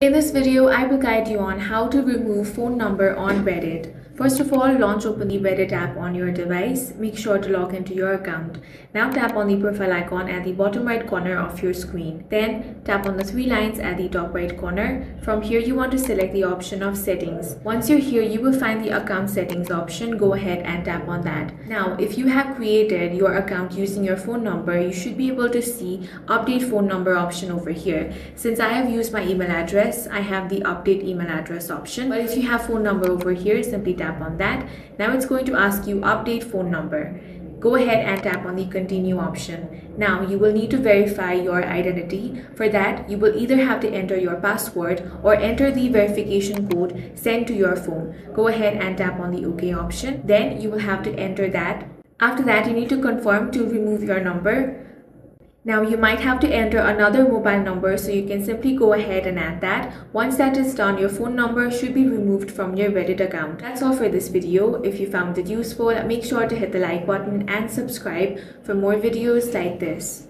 In this video, I will guide you on how to remove phone number on Reddit. First of all, launch open the Reddit app on your device. Make sure to log into your account. Now tap on the profile icon at the bottom right corner of your screen. Then tap on the three lines at the top right corner. From here, you want to select the option of settings. Once you're here, you will find the account settings option. Go ahead and tap on that. Now, if you have created your account using your phone number, you should be able to see update phone number option over here. Since I have used my email address, I have the update email address option. But if you have phone number over here, simply tap on that. Now it's going to ask you update phone number. Go ahead and tap on the continue option. Now you will need to verify your identity. For that, you will either have to enter your password or enter the verification code sent to your phone. Go ahead and tap on the OK option. Then you will have to enter that. After that, you need to confirm to remove your number. Now you might have to enter another mobile number, so you can simply go ahead and add that. Once that is done, your phone number should be removed from your Reddit account. That's all for this video. If you found it useful, make sure to hit the like button and subscribe for more videos like this.